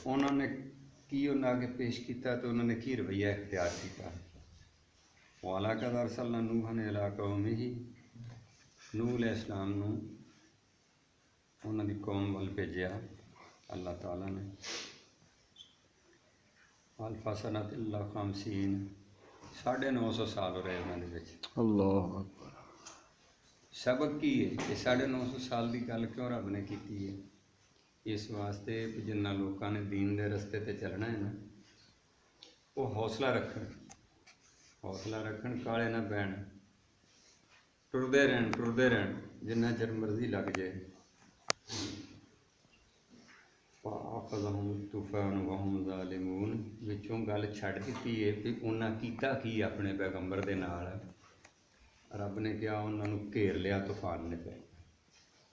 انہوں نے کی انہوں آگے پیش کیتا تو انہوں نے کی رویہ اختیار کیتا وَلَقَدْ أَرْسَلْنَا نُوحًا إِلَىٰ قَوْمِهِ نوح علیہ السلام نو انہوں دی قوم وال بھیجیا اللہ تعالیٰ نے الف سنۃ الا 50 950 سال ہو رہے انہوں دے وچ اللہ اکبر۔ سبق کی ہے کہ 950 سال دی گل کیوں رب نے کیتی ہے؟ اس واسطے جنہ لوکاں نے دین دے رستے تے چلنا ہے نا وہ حوصلہ رکھن کالے نہ بہن ٹردے رہن جنہ چر مرضی لگ جائے فَأَخَذَهُمُ الطُّوفَانُ وَهُمْ ظَالِمُونَ وچوں گل چھڈ دتی ہے کہ انہاں کیتا کی اپنے پیغمبر دے نال رب نے کیا انہاں نوں گھیر لیا طوفان نے پہ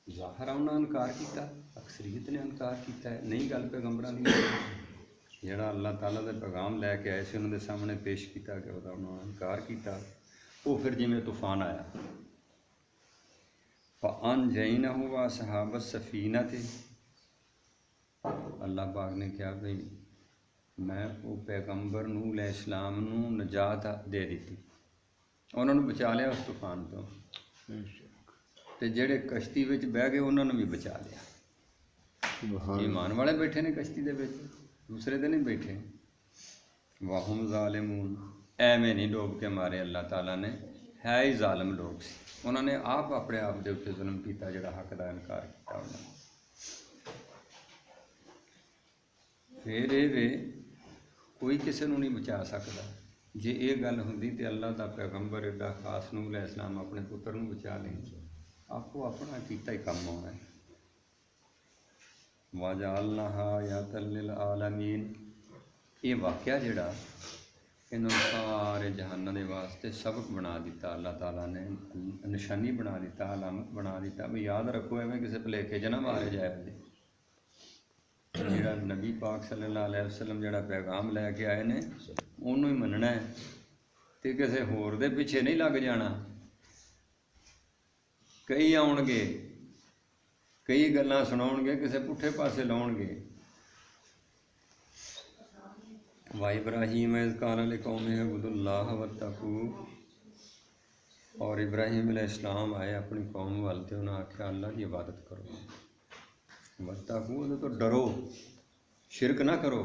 ظاہر انہاں انکار کیتا اکثریت نے انکار کیتا ہے نہیں گل پیغمبراں دی جڑا اللہ تعالیٰ دے پیغام لے کے آئے سے انہوں دے سامنے پیش کیتا کہ انہوں نے انکار کیتا وہ پھر جی میں طوفان آیا فَأَنْجَيْنَهُ وَأَصْحَابَ السَّفِينَةِ اللہ پاک نے کیا بھئی میں وہ پیغمبر نوح علیہ السلام نو نجات دے دیتی انہوں نے بچا لیا اس طوفان تو تے جڑے کشتی وچ بہ گئے انہوں نے بھی بچا لیا ایمان والے بیٹھے نے کشتی دے وچ دوسرے دے نہیں بیٹھے وَهُمْ ظَالِمُونَ ایویں نہیں ڈوب کے مارے اللہ تعالیٰ نے ہے ہی ظالم لوگ سی انہوں نے آپ اپنے آپ دے اوپر ظلم کیتا جڑا حق دا انکار کیتا انہوں نے پھر یہ کوئی کسی نو نہیں بچا سکتا جے یہ گل ہوندی تے اللہ دا پیغمبر ایڈا خاص نوح علیہ السلام اپنے پتر نو بچا لیں آپ کو اپنا کیتا ہی کم ہونا ہے وَجَعَلْنَاهَا آیَةً لِلْعَالَمِينَ یہ واقعہ جڑا انہوں سارے جہان دے واسطے سبق بنا دیتا اللہ تعالیٰ نے نشانی بنا دیتا علامت بنا دیتا بھی یاد رکھو ایویں کسی بھلیکے جنہ مارے جائے جڑا نبی پاک صلی اللہ علیہ وسلم جڑا پیغام لے کے آئے نے انہوں ہی مننا ہے تے کسی ہور دے پیچھے نہیں لگ جانا کئی آؤن گے کئی گلاں سناؤن گے کسی پٹھے پاسے لاؤن گے وَإِبْرَاهِيمَ إِذْ قَالَ لِقَوْمِهِ اعْبُدُوا اللَّهَ وَاتَّقُوهُ اور ابراہیم علیہ السلام آئے اپنی قوم والتے انہوں نے آکھا اللہ کی عبادت کرو وَاتَّقُوهُ تو ڈرو شرک نہ کرو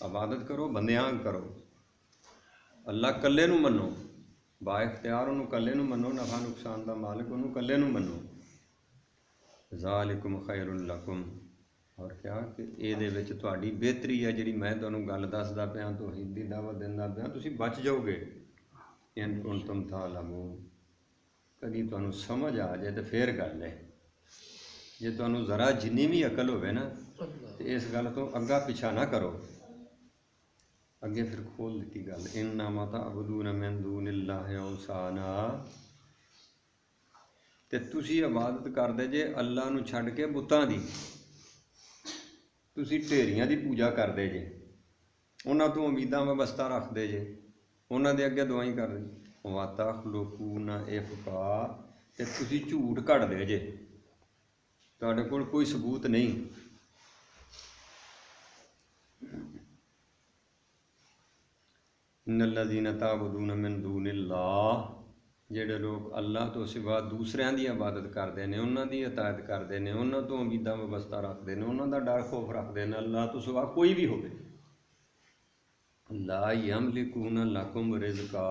عبادت کرو بندیاں کرو اللہ کلے نو منو با اختیار انہوں کلے نو منو نفع نقصان دا مالک انہوں کلے نو منو ذالکم خیر لکم اور کیا کہ یہ دے وچ تہاڈی بہتری ہے جڑی میں تانوں گل دسدا پیاں توحید دی دعوت دیندا پیاں تسی بچ جاؤ گے ان کنتم تعلمون کدی تانوں سمجھ آ جائے تے پھر گل ہے جے تانوں ذرا جنی بھی عقل ہوے نا تے اس گل تو اگا پیچھا نہ کرو اگے پھر کھول دیتی گل انما تعبدون من دون اللہ اوثانا تے تسی عبادت کردے جے اللہ نو چھڈ کے بتاں دی تسی ڈھیریاں دی پوجا کردے جے انہاں تو امیداں وابستہ رکھ دے جے انہاں دے اگے دعائیں کر دے وَتَخْلُقُونَ إِفْكًا تے تسی جھوٹ کڈ دے جے تہاڈے کول کوئی ثبوت نہیں ان الذین تعبدون من دون اللہ جڑے لوگ اللہ تو سوا دوسریاں دی عبادت کردے نے انہاں دی اطاعت کردے نے انہاں تو امیداں وابستہ رکھدے نے انہاں دا ڈر خوف رکھدے نے اللہ تو سوا کوئی بھی ہوے لا یملکون لکم رزقا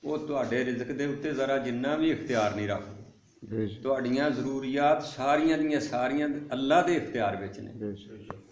وہ تہاڈے رزق دے اوتے ذرا جنہ بھی اختیار نہیں رکھدے تہاڈیاں ضروریات ساریاں دیاں ساریاں اللہ دے اختیار وچ نے